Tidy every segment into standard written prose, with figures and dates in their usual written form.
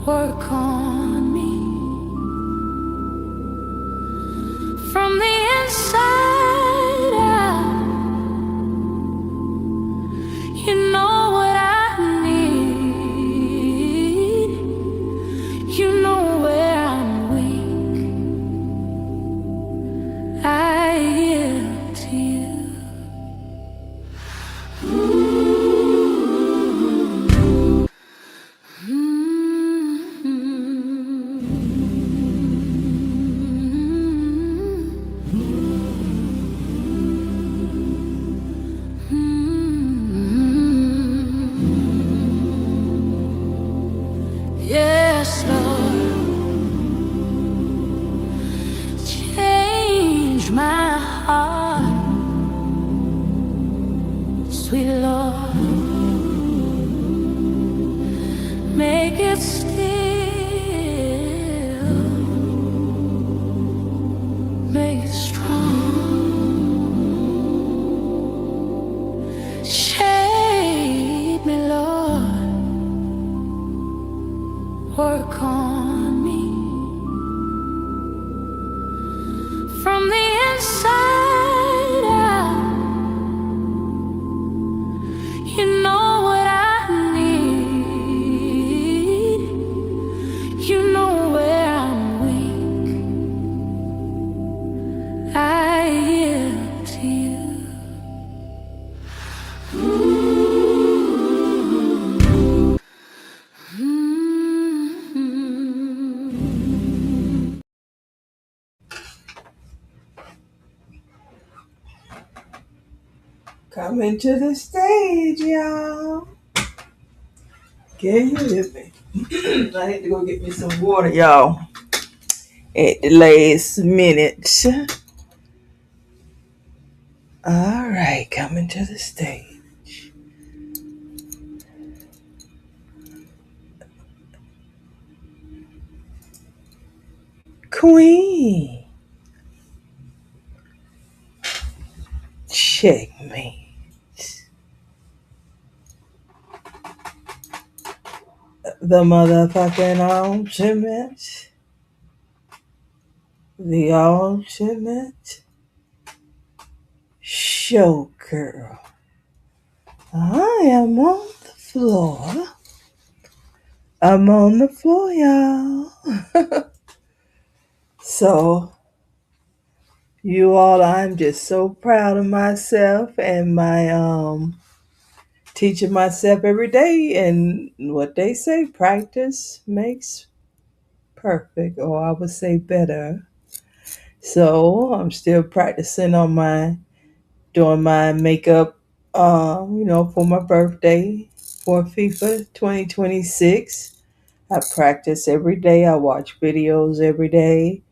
work on me from the inside out. You know what I need. You know where I'm weak. I yield to you. Yes, Lord, change my heart, sweet Lord, make it still, make it strong. Shape me, Lord, work on me from the inside out. You know what I need. You know where I'm weak. I yield to you. Coming to the stage, y'all. Can you hear me? I need to go get me some water, y'all. At the last minute. All right, coming to the stage. Queen. Checkmate. The motherfucking ultimate. The ultimate show girl. I am on the floor. I'm on the floor, y'all. So, you all, I'm just so proud of myself and my teaching myself every day, and what they say, practice makes perfect, or I would say better. So I'm still practicing on doing my makeup, for my birthday for FIFA 2026. I practice every day. I watch videos every day.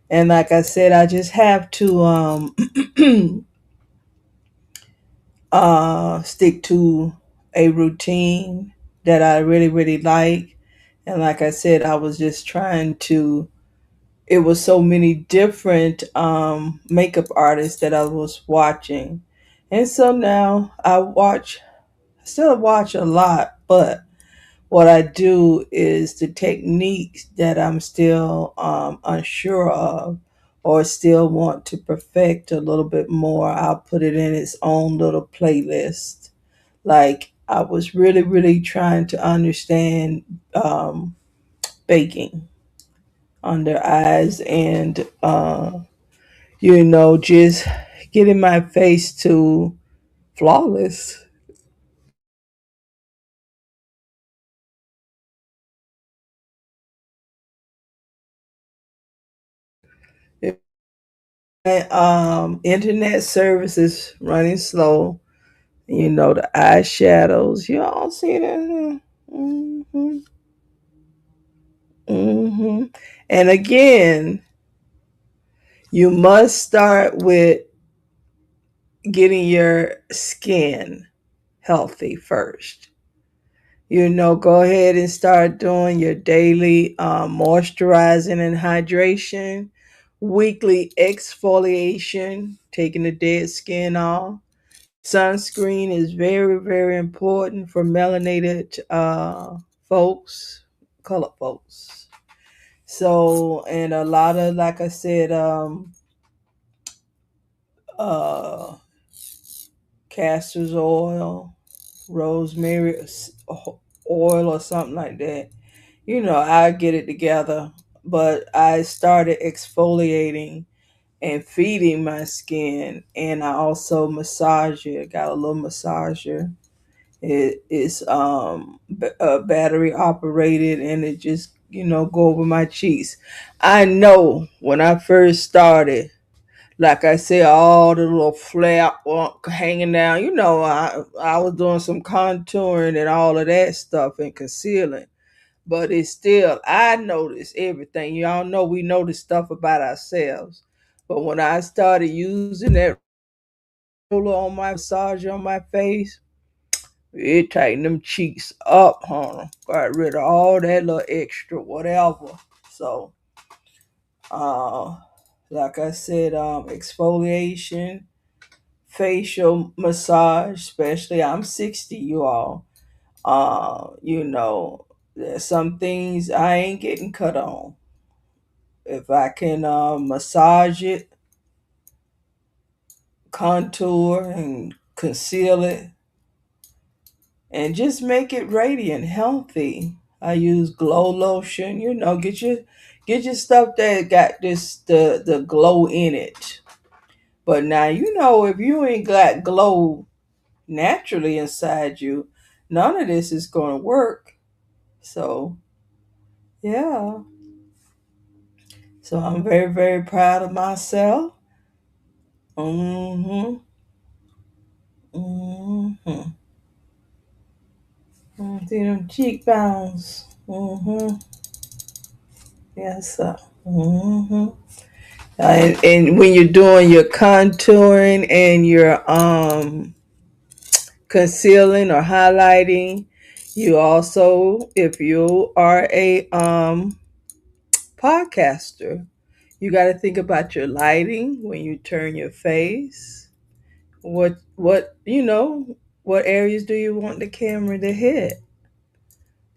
And like I said, I just have to stick to a routine that I really, really like. And like I said, I was just trying to, it was so many different makeup artists that I was watching. And so now I still watch a lot, but what I do is the techniques that I'm still unsure of or still want to perfect a little bit more, I'll put it in its own little playlist. Like I was really, really trying to understand baking under eyes and, just getting my face to flawless. Internet service is running slow. The eyeshadows. You all see that? Mm-hmm. Mm-hmm. And again, you must start with getting your skin healthy first. Go ahead and start doing your daily moisturizing and hydration, weekly exfoliation, taking the dead skin off. Sunscreen is very, very important for melanated folks color folks. So, and a lot of, like I said, uh, castor's oil, rosemary oil, or something like that. I get it together. But I started exfoliating and feeding my skin, and I also massage it. Got a little massager. It is battery operated, and it just go over my cheeks. I know when I first started, like I said, all the little flap hanging down. I was doing some contouring and all of that stuff and concealing, but it's still, I noticed everything. Y'all know we notice stuff about ourselves, but when I started using that roller on my massage on my face, it tightened them cheeks up, huh? Got rid of all that little extra whatever. So, uh, like I said, exfoliation, facial massage, especially I'm 60, you all. There's some things I ain't getting cut on. If I can massage it, contour and conceal it, and just make it radiant, healthy. I use glow lotion. Get your stuff that got the glow in it. But now if you ain't got glow naturally inside you, none of this is going to work. So yeah, so I'm very very proud of myself. Mm-hmm. Mm-hmm. See them cheekbones. Mm-hmm. Yes, sir. Mm-hmm. And when you're doing your contouring and your concealing or highlighting, you also, if you are a podcaster, you got to think about your lighting when you turn your face. What areas do you want the camera to hit?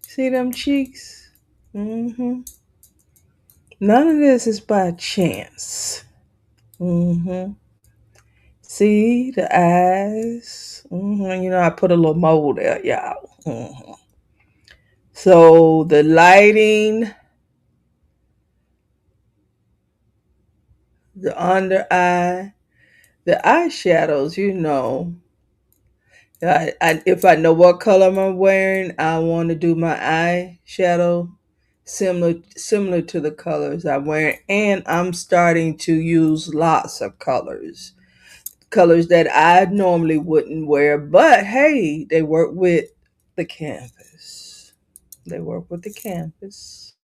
See them cheeks? Mm-hmm. None of this is by chance. Mm-hmm. See the eyes. Mm-hmm. I put a little mold there, y'all. Mm-hmm. So the lighting, the under eye, the eyeshadows. If I know what color I'm wearing, I want to do my eyeshadow similar to the colors I'm wearing, and I'm starting to use lots of colors that I normally wouldn't wear, but hey, they work with the canvas. They work with the canvas.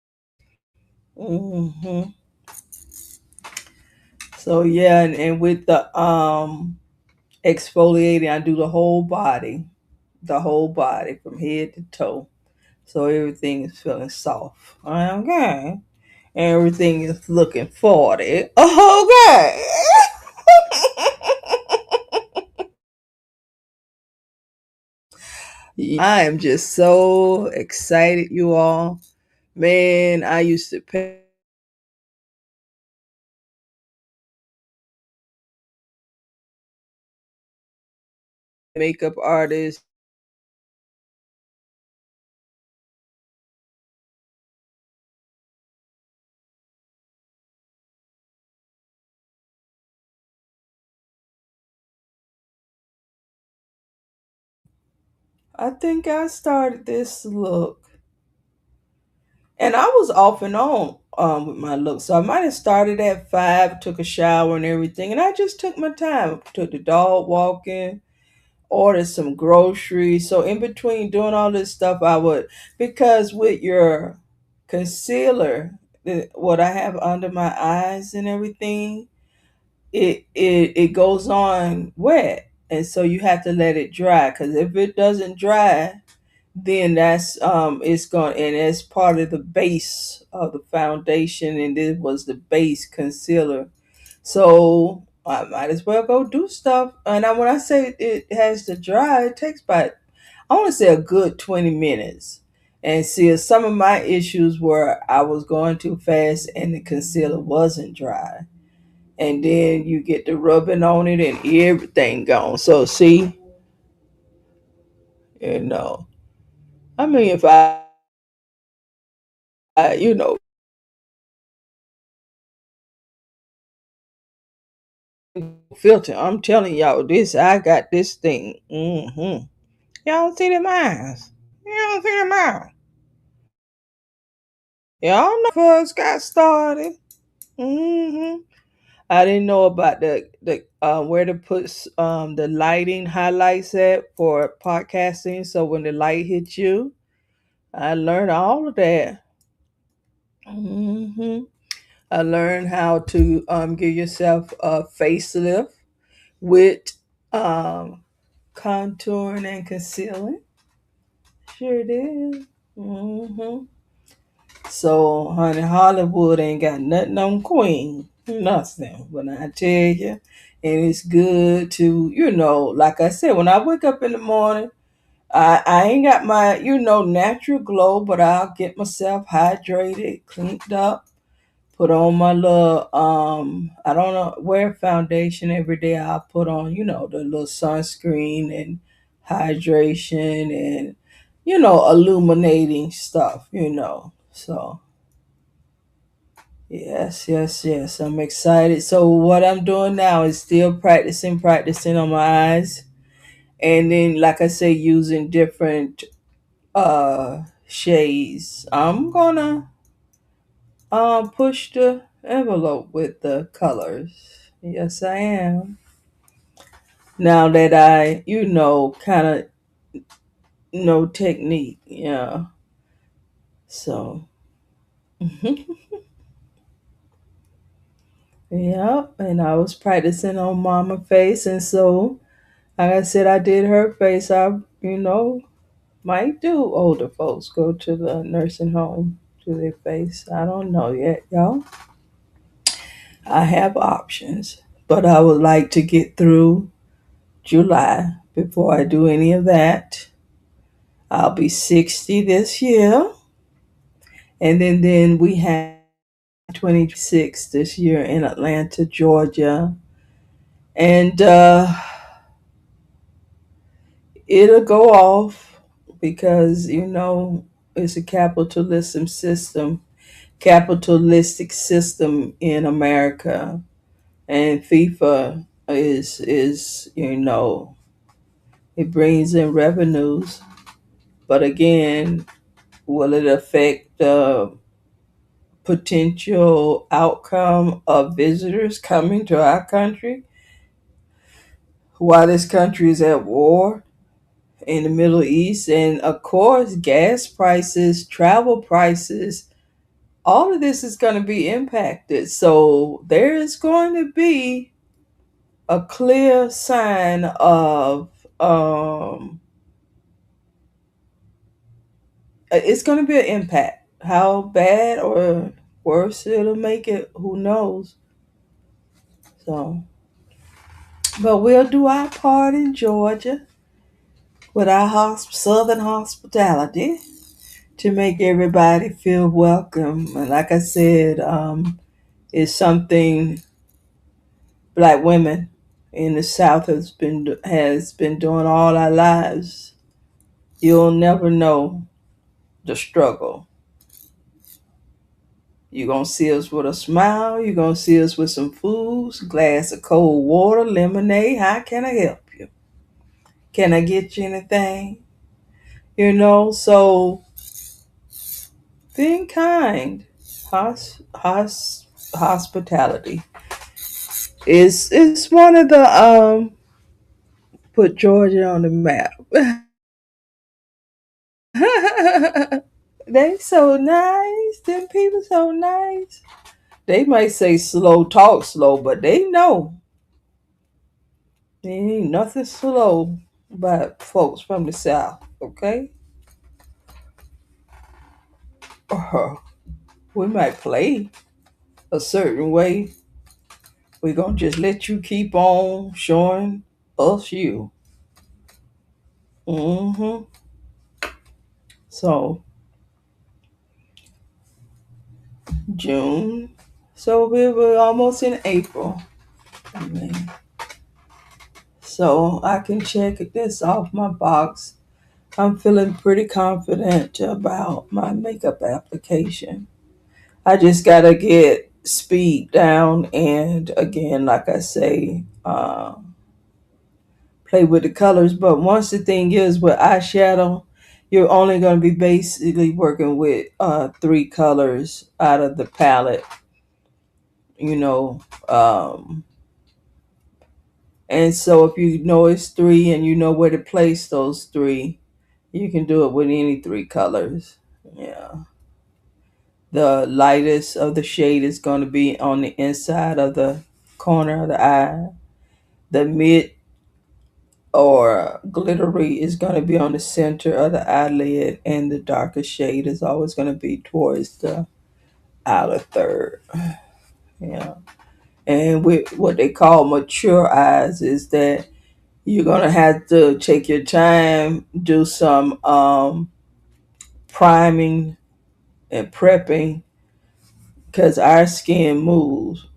Hmm. So yeah, and with the exfoliating, I do the whole body from head to toe. So everything is feeling soft. Okay. Everything is looking 40. Okay. I am just so excited, you all. Man, I used to pay makeup artists. I think I started this look, and I was off and on with my look. So I might have started at 5, took a shower and everything, and I just took my time. Took the dog walking, ordered some groceries. So in between doing all this stuff, I would, because with your concealer, what I have under my eyes and everything, it goes on wet, and so you have to let it dry. Because if it doesn't dry, then that's it's going, and it's part of the base of the foundation, and this was the base concealer. So I might as well go do stuff. And when I say it has to dry, it takes about, I want to say, a good 20 minutes. And see, some of my issues were I was going too fast and the concealer wasn't dry. And then you get the rubbing on it and everything gone. So see, you know, I mean, if I filter, I'm telling y'all this, I got this thing. Y'all see the eyes. Y'all see the eyes. Y'all know first got started. hmm I didn't know about the where to put the lighting highlights at for podcasting. So when the light hits you, I learned all of that. hmm I learned how to give yourself a facelift with um, contouring and concealing. Sure did. hmm So, honey, Hollywood ain't got nothing on Queen. Nothing. But I tell you, and it's good to, like I said, when I wake up in the morning, I ain't got my, natural glow, but I'll get myself hydrated, cleaned up, put on my little, I don't know, wear foundation every day. I'll put on, the little sunscreen and hydration and, illuminating stuff. So, yes, yes, yes. I'm excited. So what I'm doing now is still practicing on my eyes. And then, like I say, using different shades. I'm gonna push the envelope with the colors. Yes, I am. Now that I, kind of know technique. Yeah. So, yeah. And I was practicing on Mama face. And so, like I said, I did her face. Might do older folks go to the nursing home to their face. I don't know yet, y'all. I have options. But I would like to get through July before I do any of that. I'll be 60 this year. And then we have 26 this year in Atlanta, Georgia. And it'll go off because, it's a capitalistic system in America. And FIFA is it brings in revenues. But again, will it affect the potential outcome of visitors coming to our country while this country is at war in the Middle East? And of course, gas prices, travel prices, all of this is going to be impacted. So there is going to be a clear sign of it's going to be an impact. How bad or worse it'll make it, who knows? So, but we'll do our part in Georgia with our southern hospitality to make everybody feel welcome. And like I said, it's something Black women in the South has been doing all our lives. You'll never know the struggle. You're gonna see us with a smile. You're gonna see us with some foods, glass of cold water, lemonade. How can I help you? Can I get you anything? So being kind, hospitality is one of the put Georgia on the map. They so nice. Them people so nice. They might say slow, talk slow, but they know there ain't nothing slow about folks from the South. Okay, we might play a certain way. We're gonna just let you keep on showing us you. hmm So. June. So we were almost in April. I mean, so I can check this off my box. I'm feeling pretty confident about my makeup application. I just gotta get speed down and again, like I say, play with the colors. But once the thing is with eyeshadow, you're only going to be basically working with three colors out of the palette, you know. And so if you know it's three and you know where to place those three, you can do it with any three colors. Yeah. The lightest of the shade is going to be on the inside of the corner of the eye. The mid or glittery is going to be on the center of the eyelid, and the darker shade is always going to be towards the outer third. Yeah. And with what they call mature eyes is that you're going to have to take your time, do some priming and prepping because our skin moves.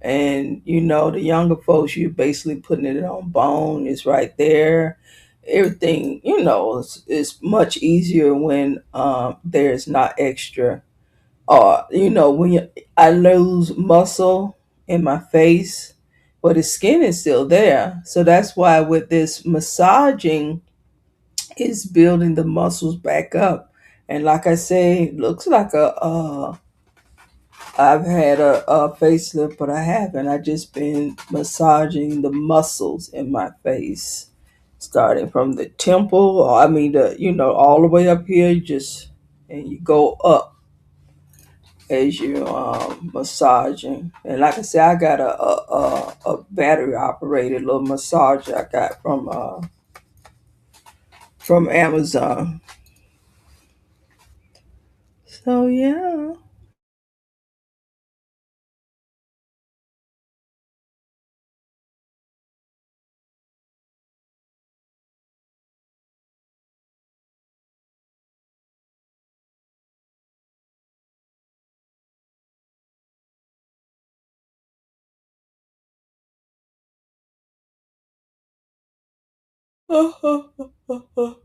And the younger folks, you're basically putting it on bone. It's right there. Everything, is much easier when there's not extra. Or I lose muscle in my face, but the skin is still there. So that's why with this massaging, it's building the muscles back up. And like I say, it looks like I've had a facelift, but I haven't. I just been massaging the muscles in my face, starting from the temple, or I mean, all the way up here. And you go up as you massaging. And like I said, I got a battery operated little massager I got from Amazon. So yeah.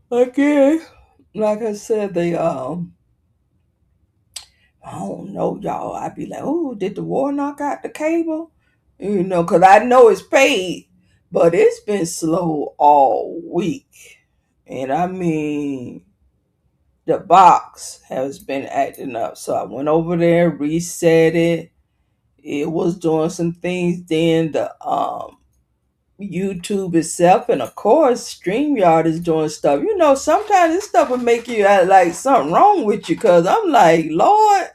Again, like I said, they I don't know, y'all. I'd be like, oh, did the war knock out the cable? Because I know it's paid, but it's been slow all week. And I mean, the box has been acting up. So I went over there, reset it. It was doing some things. Then the YouTube itself, and of course, StreamYard is doing stuff. Sometimes this stuff will make you act like something wrong with you because I'm like, Lord,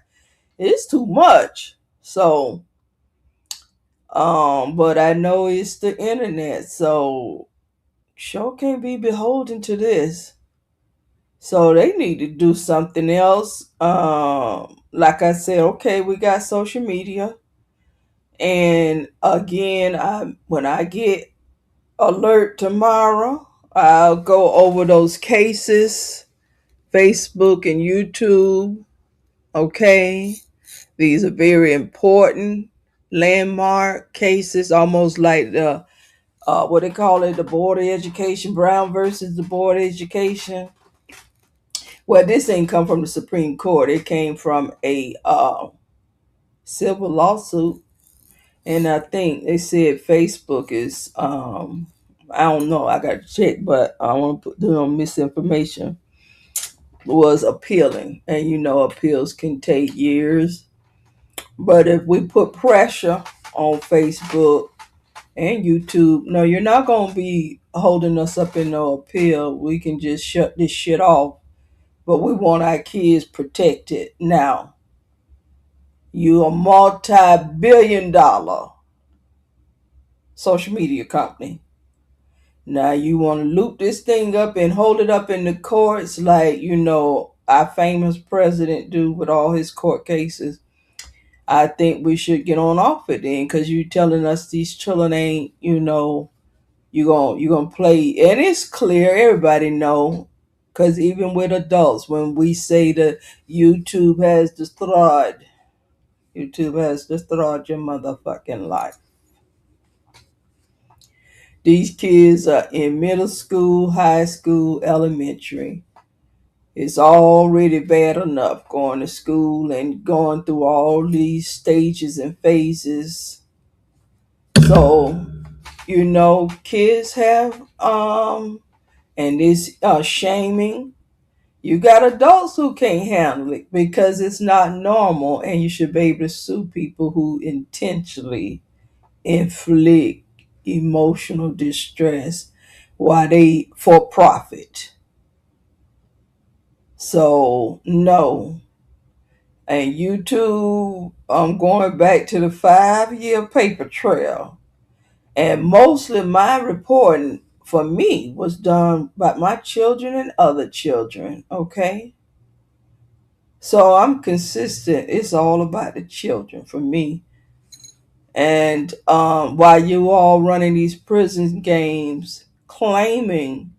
it's too much. So, but I know it's the internet, so sure can't be beholden to this. So they need to do something else. Like I said, okay, we got social media, and again, when I get alert tomorrow, I'll go over those cases, Facebook and YouTube. Okay, these are very important landmark cases, almost like the what they call it, the Board of Education, Brown versus the Board of Education. Well, this ain't come from the Supreme Court. It came from a civil lawsuit, and I think they said Facebook is. I don't know. I got to check, but I don't want to put them misinformation. Was appealing, and appeals can take years. But if we put pressure on Facebook and YouTube, no, you're not going to be holding us up in no appeal. We can just shut this shit off. But we want our kids protected. Now, you a multi-billion-dollar social media company. Now you want to loop this thing up and hold it up in the courts like, our famous president do with all his court cases. I think we should get on off it then, because you telling us these children ain't, you gonna play, and it's clear everybody know, because even with adults, when we say that YouTube has destroyed YouTube has destroyed your motherfucking life. These kids are in middle school, high school, elementary. It's already bad enough going to school and going through all these stages and phases. So, kids have and it's shaming. You got adults who can't handle it because it's not normal, and you should be able to sue people who intentionally inflict emotional distress while they for profit. So no. And YouTube, I'm going back to the 5-year paper trail. And mostly my reporting for me was done by my children and other children, okay? So I'm consistent. It's all about the children for me. And while you all running these prison games, claiming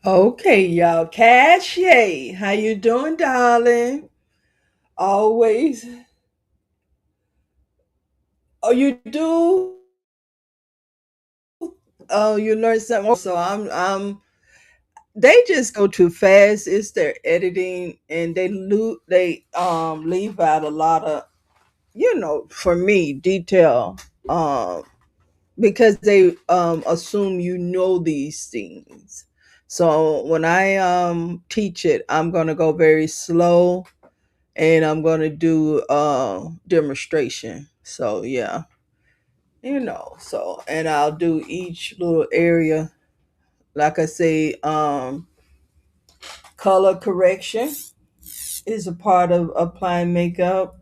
Okay, y'all. Cash, how you doing, darling? Always. Oh, you do? Oh, you learned something. So they just go too fast. It's their editing, and they leave out a lot of, for me, detail. Um, because they assume you know these things. So when I teach it, I'm gonna go very slow, and I'm gonna do demonstration. So yeah, and I'll do each little area. Like I say, color correction is a part of applying makeup.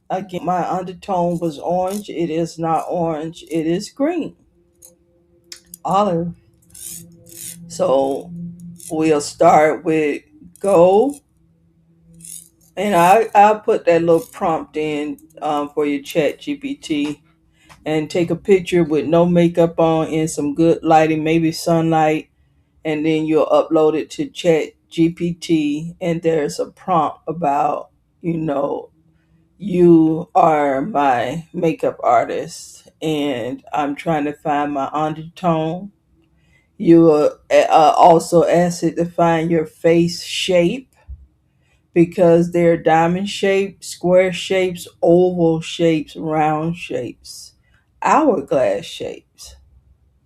Again, my undertone was orange. It is not orange. It is green, olive. So we'll start with gold, and I'll put that little prompt in for your chat GPT, and take a picture with no makeup on and some good lighting, maybe sunlight, and then you'll upload it to chat GPT, and there's a prompt about, you know, you are my makeup artist and I'm trying to find my undertone. You will also ask it to find your face shape, because there are diamond shapes, square shapes, oval shapes, round shapes, hourglass shapes,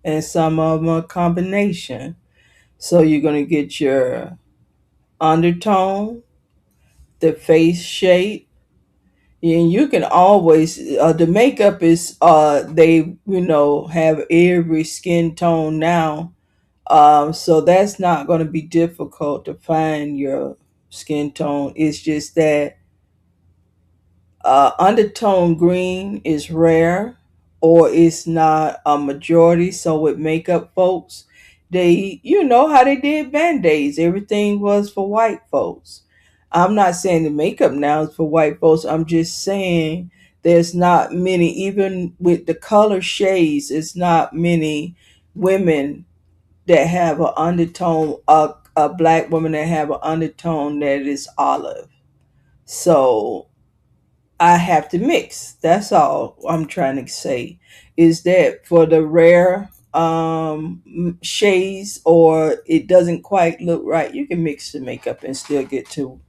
and some of them are combination. So you're going to get your undertone, the face shape, and you can always the makeup is they have every skin tone now. So that's not going to be difficult to find your skin tone. It's just that undertone green is rare, or it's not a majority. So with makeup folks, they, how they did band-aids, everything was for white folks. I'm not saying the makeup now is for white folks. I'm just saying there's not many, even with the color shades, it's not many women that have an undertone, a black woman that have an undertone that is olive. So I have to mix. That's all I'm trying to say. Is that for the rare shades, or it doesn't quite look right, you can mix the makeup and still get to,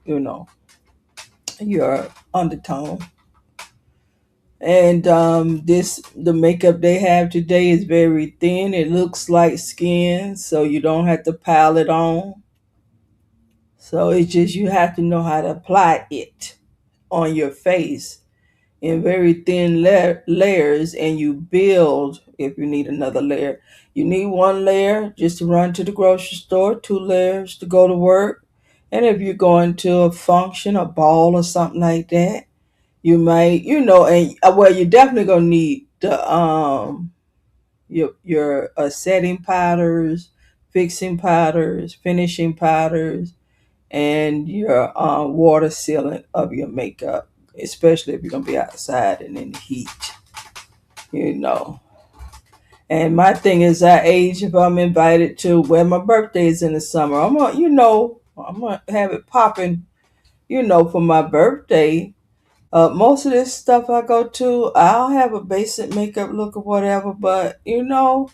your undertone. And this the makeup they have today is very thin. It looks like skin, so you don't have to pile it on. So it's just you have to know how to apply it on your face in very thin layers, and you build. If you need another layer, you need one layer just to run to the grocery store, two layers to go to work, and if you're going to a function, a ball or something like that, you might, and well, you're definitely gonna need the your setting powders, fixing powders, finishing powders, and your water sealant of your makeup, especially if you're gonna be outside and in the heat, you know. And my thing is, I age if I'm invited to where my birthday is in the summer. I'm gonna have it popping, for my birthday. Most of this stuff I go to, I'll have a basic makeup look or whatever, but ain't no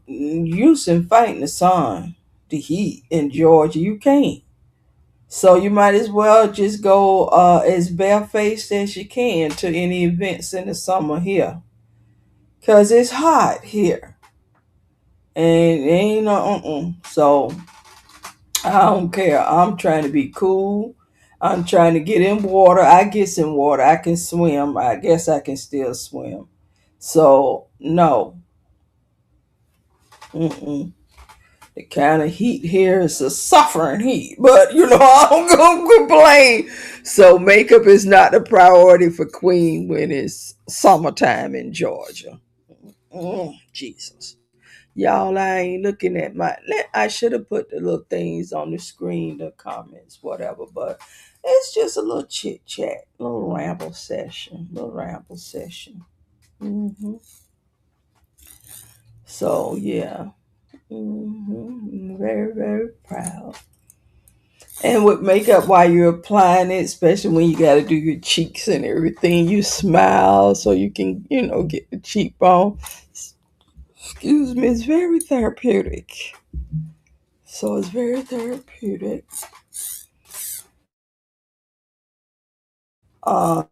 use in fighting the sun, the heat in Georgia. You can't. So you might as well just go as barefaced as you can to any events in the summer here, cause it's hot here, and it ain't no. So I don't care. I'm trying to be cool. I'm trying to get in water. I get in water. I can swim. I guess I can still swim. So no. Mm-mm. The kind of heat here is a suffering heat, but I'm gonna complain. So makeup is not a priority for Queen when it's summertime in Georgia. Jesus, y'all, I ain't looking at I should have put the little things on the screen, the comments, whatever. But it's just a little chit chat, little ramble session, little ramble session. hmm So yeah, very very proud. And with makeup, while you're applying it, especially when you got to do your cheeks and everything, you smile so you can, get the cheekbone. Excuse me, it's very therapeutic. So it's very therapeutic. Uh,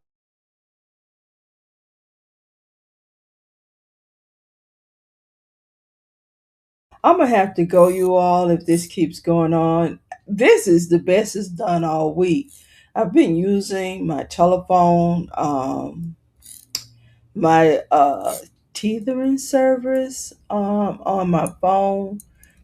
I'm gonna have to go, you all, if this keeps going on. This is the best it's done all week. I've been using my telephone. My tethering service on my phone,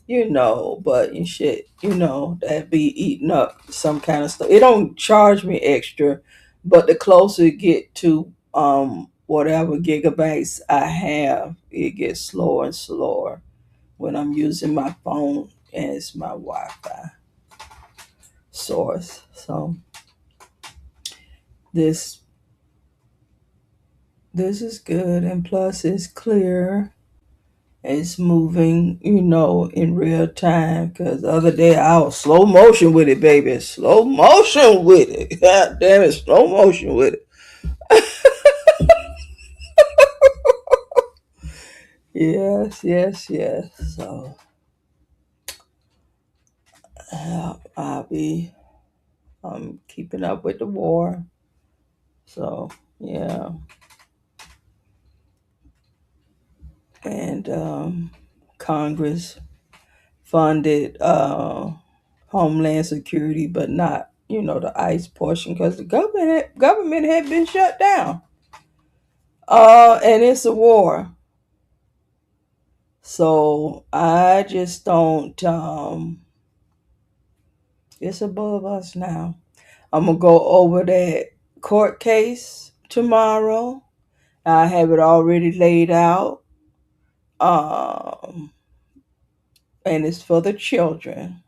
but and shit, that be eating up some kind of stuff. It don't charge me extra, but the closer it get to whatever gigabytes I have, it gets slower and slower when I'm using my phone as my Wi-Fi source. So this this is good, and plus it's clear. It's moving, in real time. Because the other day I was slow motion with it, baby. Slow motion with it. God damn it, slow motion with it. Yes, yes, yes. So I'll be keeping up with the war. So yeah, and Congress funded Homeland Security, but not the ICE portion because the government had been shut down. And it's a war. So I just don't it's above us now. I'm gonna go over that court case tomorrow. I have it already laid out. Um and it's for the children.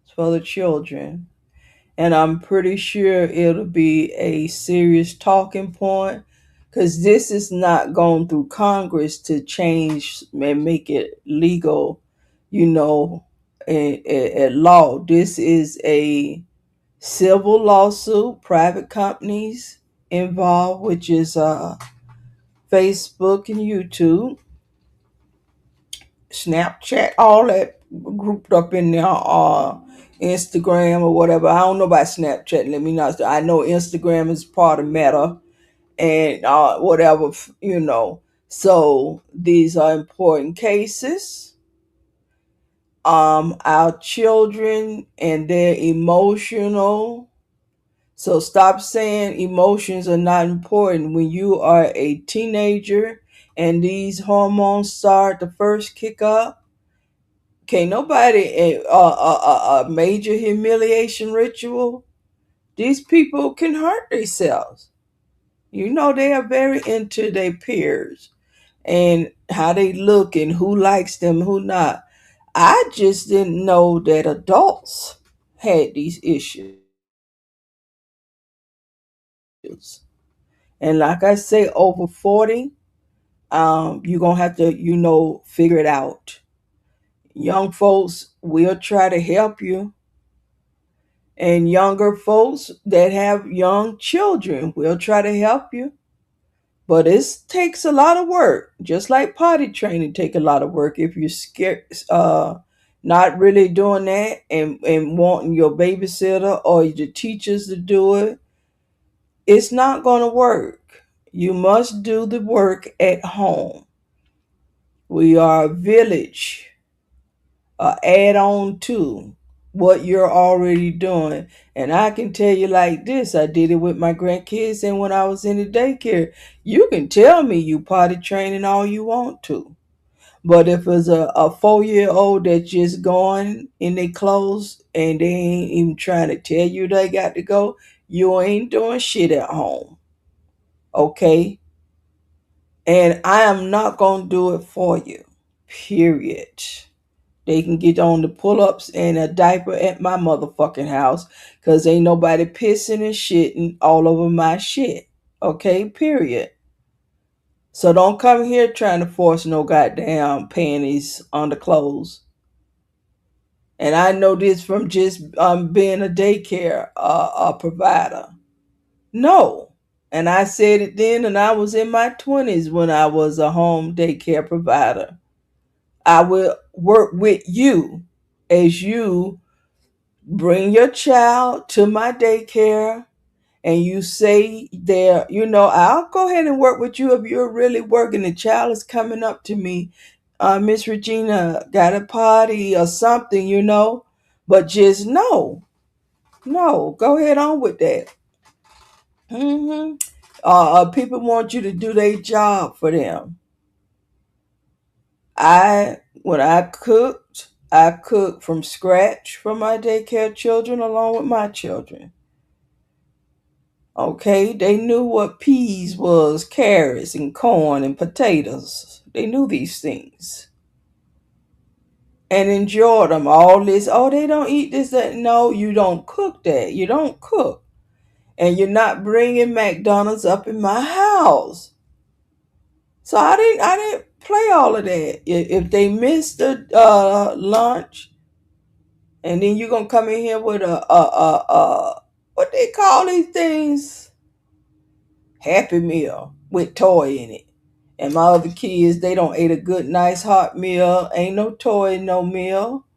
It's for the children. And I'm pretty sure it'll be a serious talking point because this is not going through Congress to change and make it legal, you know, at law. This is a civil lawsuit, private companies involved, which is Facebook and YouTube, Snapchat, all that grouped up in there, Instagram or whatever. I don't know about Snapchat. Let me not. I know Instagram is part of Meta and whatever, So these are important cases. Our children and their emotional. So stop saying emotions are not important when you are a teenager and these hormones start to first kick up. Can't nobody a major humiliation ritual. These people can hurt themselves. They are very into their peers and how they look and who likes them, who not. I just didn't know that adults had these issues. And like I say, over 40, you're gonna have to, figure it out. Young folks will try to help you, and younger folks that have young children will try to help you, but it takes a lot of work, just like potty training take a lot of work. If you're scared, not really doing that, and wanting your babysitter or the teachers to do it, it's not going to work. You must do the work at home. We are a village, add on to what you're already doing. And I can tell you like this, I did it with my grandkids and when I was in the daycare. You can tell me you potty training all you want to. But if it's a 4-year old that's just going in their clothes and they ain't even trying to tell you they got to go, you ain't doing shit at home. Okay? And I am not going to do it for you. Period. They can get on the pull-ups and a diaper at my motherfucking house because ain't nobody pissing and shitting all over my shit. Okay, period. So don't come here trying to force no goddamn panties on the clothes. And I know this from just being a daycare provider. No. And I said it then, and I was in my 20s when I was a home daycare provider. I will work with you as you bring your child to my daycare and you say there, I'll go ahead and work with you if you're really working. The child is coming up to me, Miss Regina, got a party or something, but just no, go ahead on with that. hmm People want you to do their job for them. When I cooked from scratch for my daycare children along with my children. Okay, they knew what peas was, carrots and corn and potatoes. They knew these things and enjoyed them. All this, oh, they don't eat this, that. No, you don't cook that. You don't cook. And you're not bringing McDonald's up in my house. So I didn't play all of that. If they missed the lunch, and then you're gonna come in here with what they call these things, Happy Meal with toy in it. And my other kids, they don't eat a good, nice hot meal. Ain't no toy, no meal.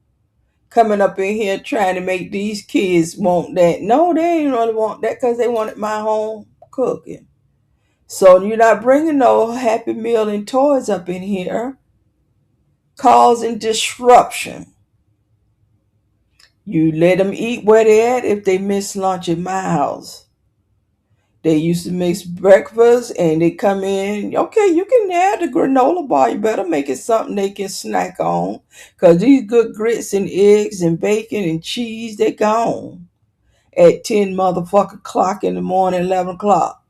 Coming up in here trying to make these kids want that. No, they ain't really want that because they wanted my home cooking. So you're not bringing no Happy Meal and toys up in here, causing disruption. You let them eat where they at if they miss lunch at my house. They used to mix breakfast and they come in. Okay, you can add the granola bar. You better make it something they can snack on. Because these good grits and eggs and bacon and cheese, they gone at 10 motherfucker o'clock in the morning, 11 o'clock.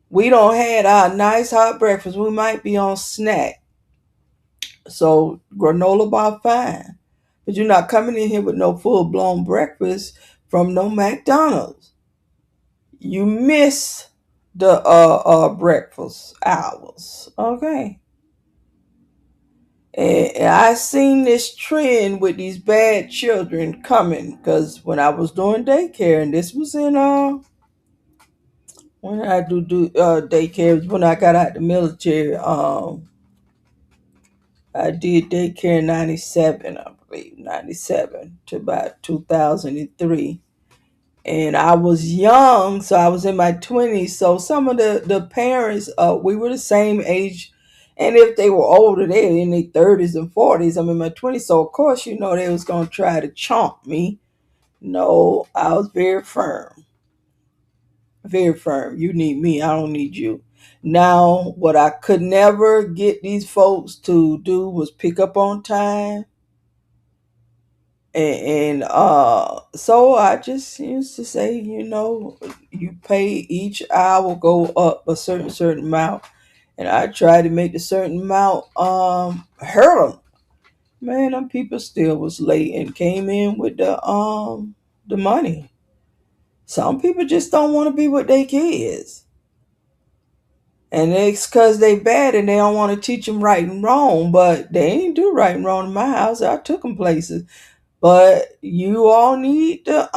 We don't had our nice hot breakfast. We might be on snack. So granola bar fine. But you're not coming in here with no full blown breakfast from no McDonald's. You miss the breakfast hours. Okay. And I seen this trend with these bad children coming because when I was doing daycare, and this was in when I do daycare, when I got out the military, I did daycare in 97, I believe, 97 to about 2003. And I was young, so I was in my 20s. So some of the parents, we were the same age. And if they were older, they were in their 30s and 40s. I'm in my 20s. So, of course, they was going to try to chomp me. No, I was very firm. Very firm. You need me. I don't need you. Now, what I could never get these folks to do was pick up on time. And so I just used to say, you pay each hour go up a certain amount, and I try to make a certain amount hurt them. Man, them people still was late and came in with the money. Some people just don't want to be with their kids, and it's because they bad and they don't want to teach them right and wrong. But they ain't do right and wrong in my house. I took them places. But you all need to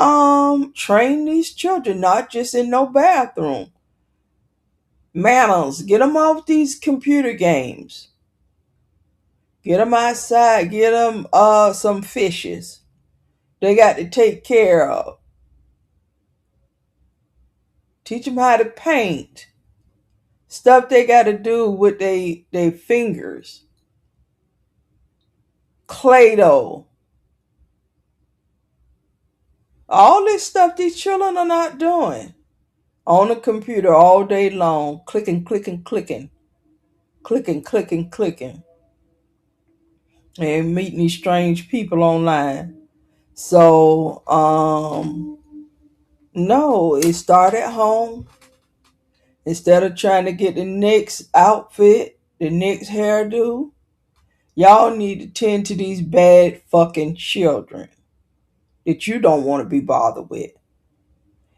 train these children, not just in no bathroom. Manners. Get them off these computer games. Get them outside. Get them some fishes. They got to take care of. Teach them how to paint. Stuff they got to do with their fingers. Play-Doh. All this stuff these children are not doing. On the computer all day long. Clicking, clicking, clicking. Clicking, clicking, clicking. And meeting these strange people online. So, no, it started at home. Instead of trying to get the next outfit, the next hairdo, y'all need to tend to these bad fucking children that you don't want to be bothered with.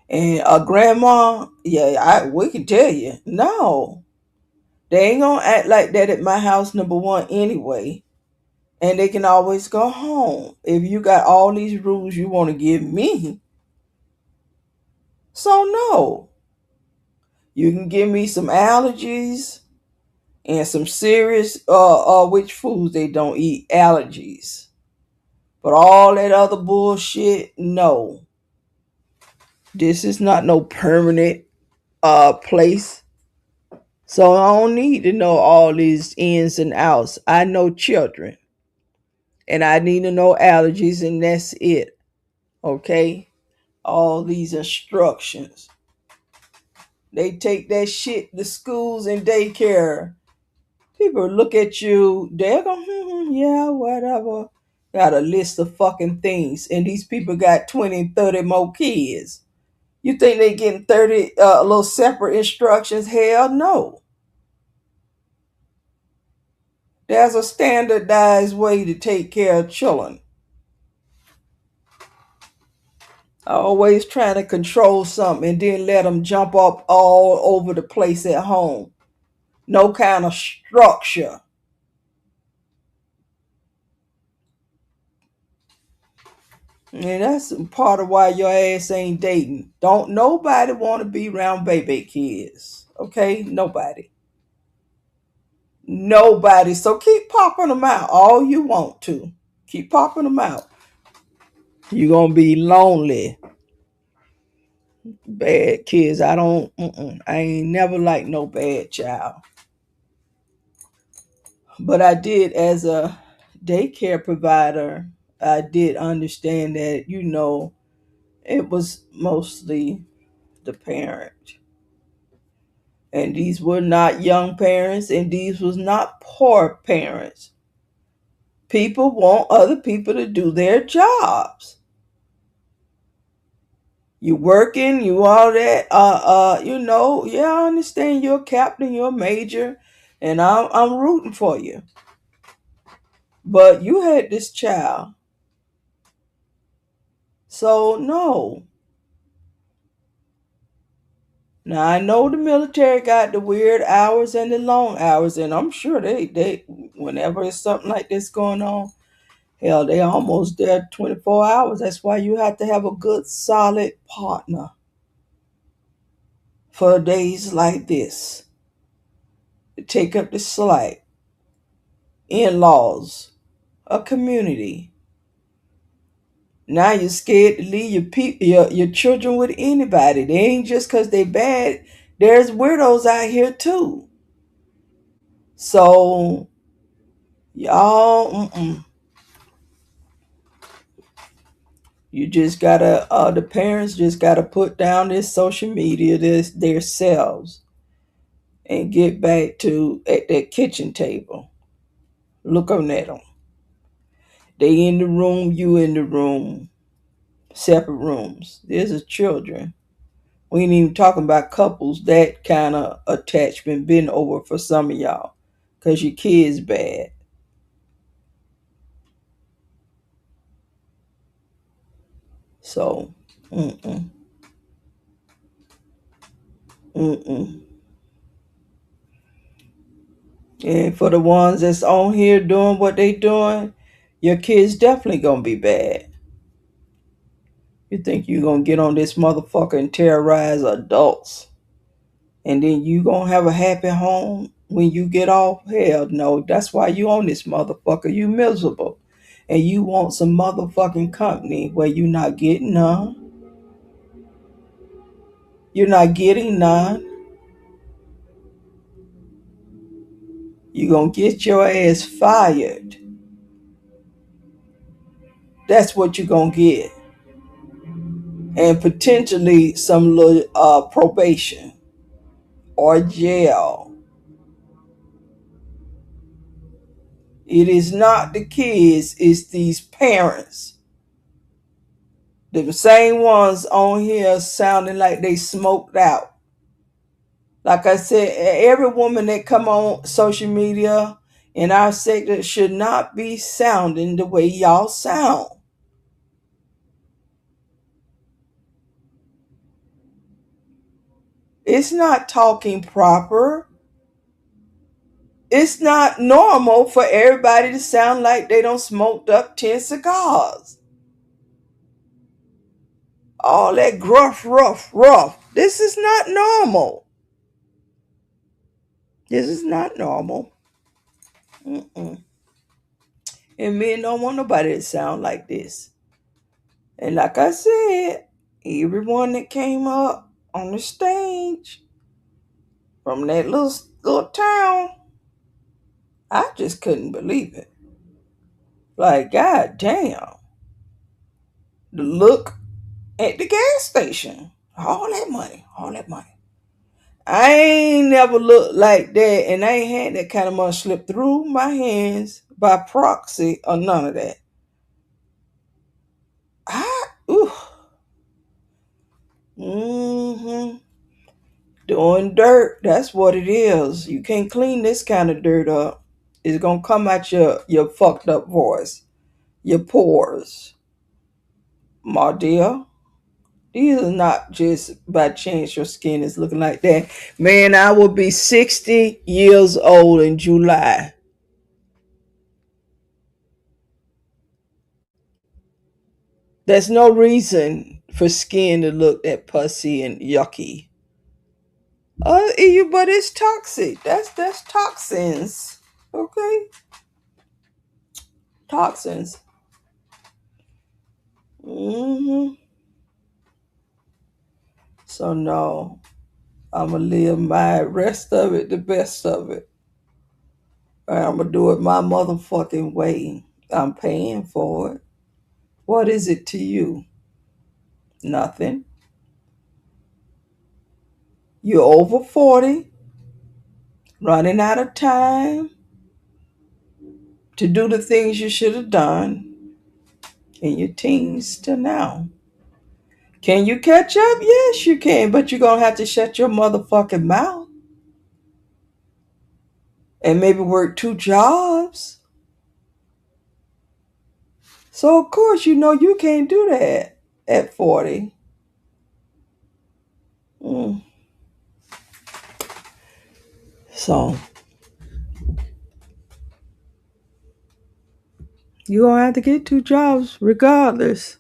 And a grandma, yeah, we can tell you, no. They ain't gonna act like that at my house, number one, anyway. And they can always go home. If you got all these rules you want to give me, so no. You can give me some allergies and some serious which foods they don't eat, allergies. But all that other bullshit, no. This is not no permanent place. So I don't need to know all these ins and outs. I know children. And I need to know allergies, and that's it. Okay? All these instructions. They take that shit to schools and daycare. People look at you, they're going, yeah, whatever. Got a list of fucking things. And these people got 20, 30 more kids. You think they getting 30 little separate instructions? Hell no. There's a standardized way to take care of children. Always trying to control something and then let them jump up all over the place at home. No kind of structure. And that's part of why your ass ain't dating. Don't nobody want to be around baby kids. Okay? Nobody. Nobody. So keep popping them out all you want to. Keep popping them out. You're going to be lonely. Bad kids. I ain't never liked no bad child. But I did, as a daycare provider, I did understand that, it was mostly the parent. And these were not young parents, and these was not poor parents. People want other people to do their jobs. You working, you all that, yeah, I understand you're a captain, you're a major, and I'm rooting for you. But you had this child. So no. Now I know the military got the weird hours and the long hours, and I'm sure they whenever it's something like this going on, hell, they almost there 24 hours. That's why you have to have a good solid partner for days like this. To take up the slack. In-laws, a community. Now you're scared to leave your children with anybody. They ain't just because they bad. There's weirdos out here too. So y'all, you just gotta. The parents just gotta put down this social media, their selves, and get back to at that kitchen table. Look on at them. They in the room, you in the room, separate rooms. There's a children. We ain't even talking about couples. That kind of attachment been over for some of y'all, cause your kids bad. So, mm-mm, mm-mm. And for the ones that's on here doing what they doing, your kids definitely gonna be bad. You think you gonna get on this motherfucker and terrorize adults, and then you gonna have a happy home when you get off? Hell no. That's why you on this motherfucker. You miserable. And you want some motherfucking company where you not getting none. You're not getting none. You gonna get your ass fired. That's what you gonna get. And potentially some little probation or jail. It is not the kids, it's these parents. The same ones on here sounding like they smoked out. Like I said, every woman that come on social media in our sector should not be sounding the way y'all sound. It's not talking proper. It's not normal for everybody to sound like they don't smoked up 10 cigars. All that gruff, rough, rough. This is not normal. This is not normal. Mm-mm. And men don't want nobody to sound like this. And like I said, everyone that came up on the stage from that little town, I just couldn't believe it. Like, god damn. The look at the gas station. All that money. All that money. I ain't never looked like that, and I ain't had that kind of money slip through my hands by proxy or none of that. Ooh. Mm-hmm. Doing dirt, that's what it is. You can't clean this kind of dirt up. It's gonna come out your fucked up voice, your pores, my dear. These are not just by chance your skin is looking like that. Man, I will be 60 years old in July. There's no reason for skin to look that pussy and yucky. But it's toxic. That's toxins. Okay? Toxins. Hmm. So no, I'ma live my rest of it, the best of it. And I'ma do it my motherfucking way. I'm paying for it. What is it to you? Nothing. You're over 40, running out of time to do the things you should have done in your teens to now. Can you catch up? Yes, you can, but you're gonna have to shut your motherfucking mouth and maybe work two jobs. So of course you know you can't do that at 40. Mm. So you're gonna have to get two jobs regardless.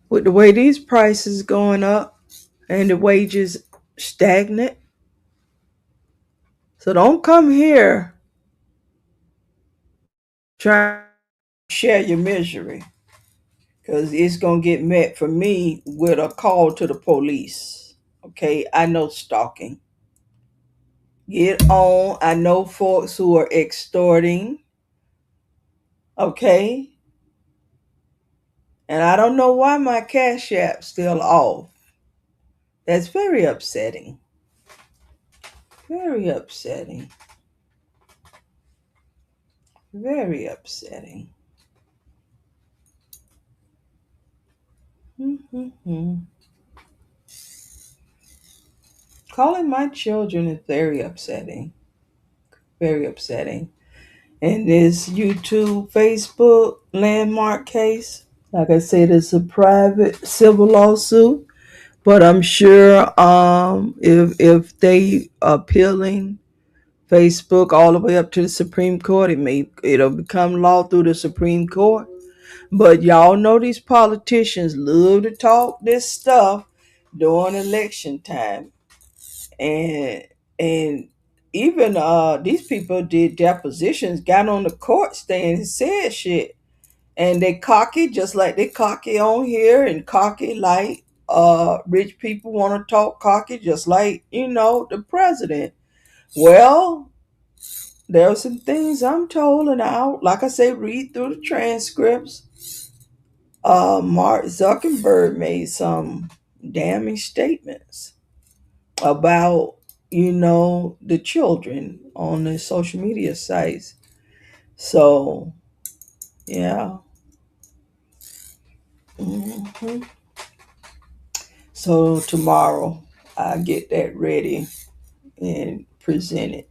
With the way these prices going up and the wages stagnant. So don't come here trying to share your misery. Cause it's gonna get met for me with a call to the police. Okay, I know stalking. Get on. I know folks who are extorting. Okay, and I don't know why my cash app's still off. That's very upsetting. Very upsetting. Very upsetting. Mm-hmm. Calling my children is very upsetting. Very upsetting. And this YouTube, Facebook landmark case, like I said, it's a private civil lawsuit. But I'm sure if they appealing Facebook all the way up to the Supreme Court, it'll become law through the Supreme Court. But y'all know these politicians love to talk this stuff during election time, and and even these people did depositions, got on the court stand and said shit, and they cocky just like they cocky on here and cocky like rich people want to talk cocky just like the president. Well, there are some things I'm told, and I'll, like I say, read through the transcripts. Mark Zuckerberg made some damning statements about the children on the social media sites. So yeah. Hmm. So tomorrow I get that ready and present it.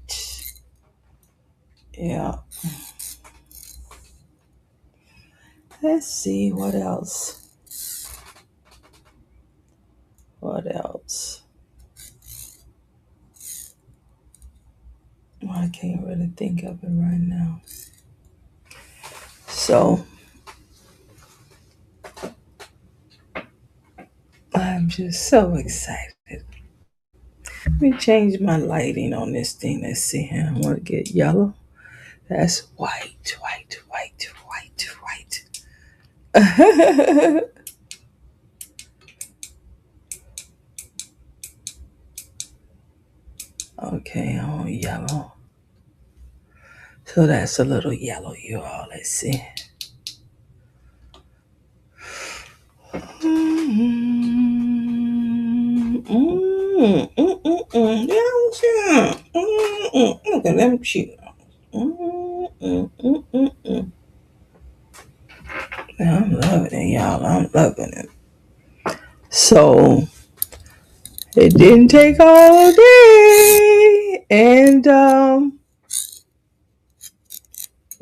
Yeah. Let's see what else. What else? I can't really think of it right now. So I'm just so excited. Let me change my lighting on this thing. Let's see here. I want to get yellow. That's white, white, white, white, white. Okay, on yellow. So that's a little yellow, you all. Let's see. Yeah, okay, let me chew. I'm loving it, y'all. I'm loving it. So it didn't take all day, and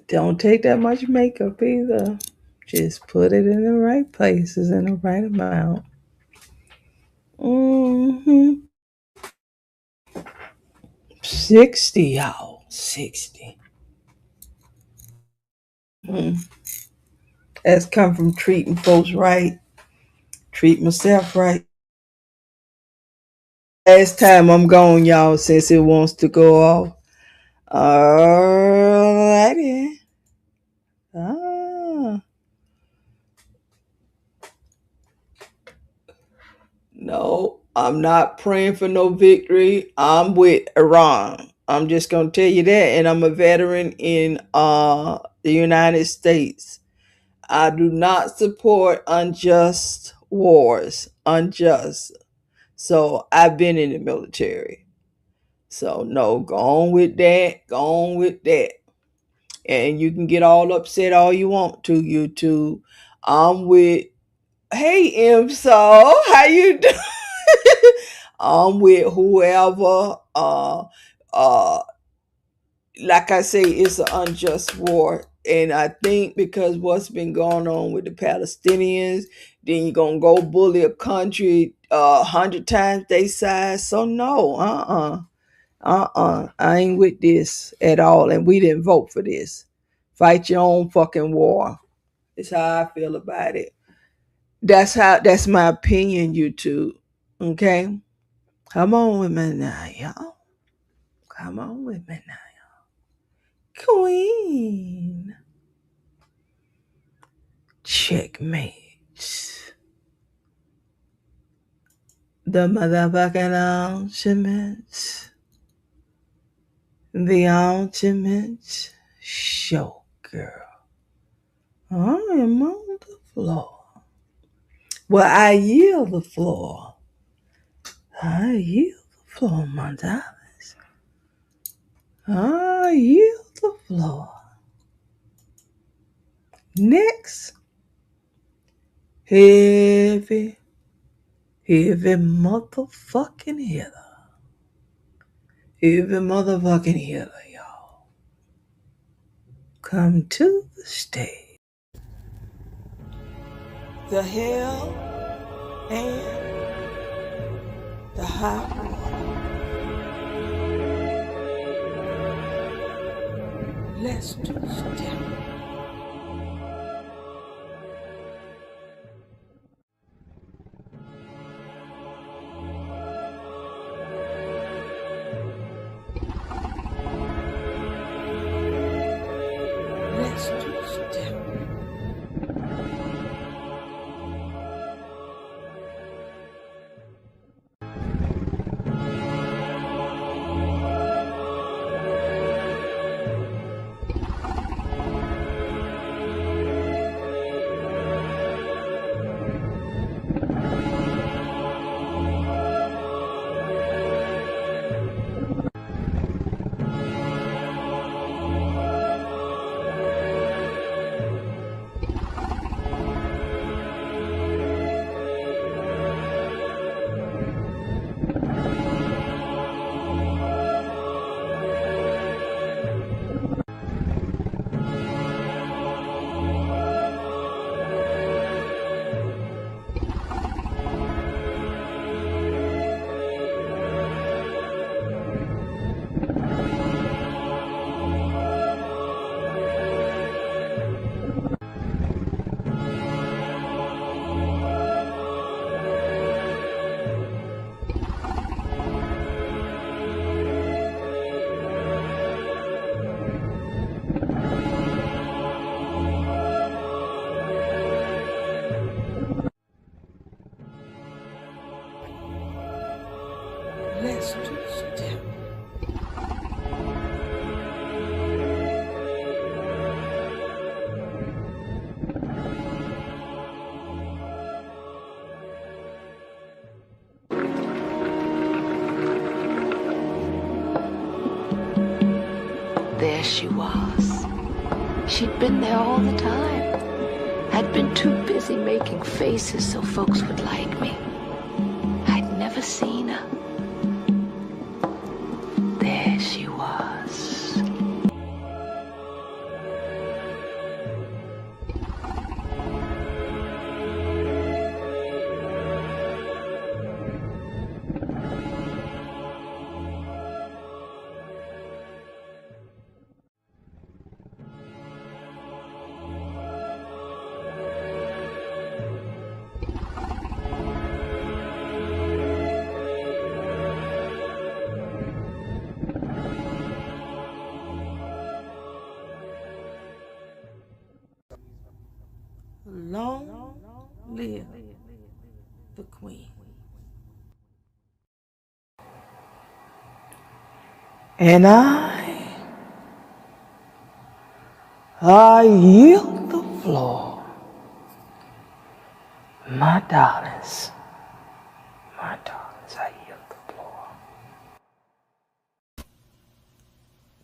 don't take that much makeup either. Just put it in the right places in the right amount. 60, y'all. 60. That's come from treating folks right. Treat myself right. Last time I'm gone, y'all, since it wants to go off. Alrighty. No, I'm not praying for no victory. I'm with Iran. I'm just gonna tell you that, and I'm a veteran in the United States. I do not support unjust wars. Unjust. So I've been in the military. So no, go on with that. Go on with that. And you can get all upset all you want to, YouTube. I'm with hey Imso, how you doing? I'm with whoever. Uh like I say, it's an unjust war. And I think because what's been going on with the Palestinians, then you're gonna go bully a country 100 times they size. So no, I ain't with this at all. And we didn't vote for this. Fight your own fucking war. It's how I feel about it. That's my opinion, YouTube. Okay? Come on with me now, y'all. Come on with me now. Queen. Checkmate. The motherfucking ultimate. The ultimate show girl. I am on the floor. Well, I yield the floor. I yield the floor, my darlings. I yield the floor. Next, heavy motherfucking hitter. Heavy motherfucking hitter, y'all. Come to the stage. The hell and the hot water. Let's do step. Let's do step. There she was. She'd been there all the time. I'd been too busy making faces so folks would like me. I'd never seen her. There she was. Long live the Queen. And I yield the floor. My darlings, I yield the floor.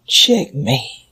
Checkmate.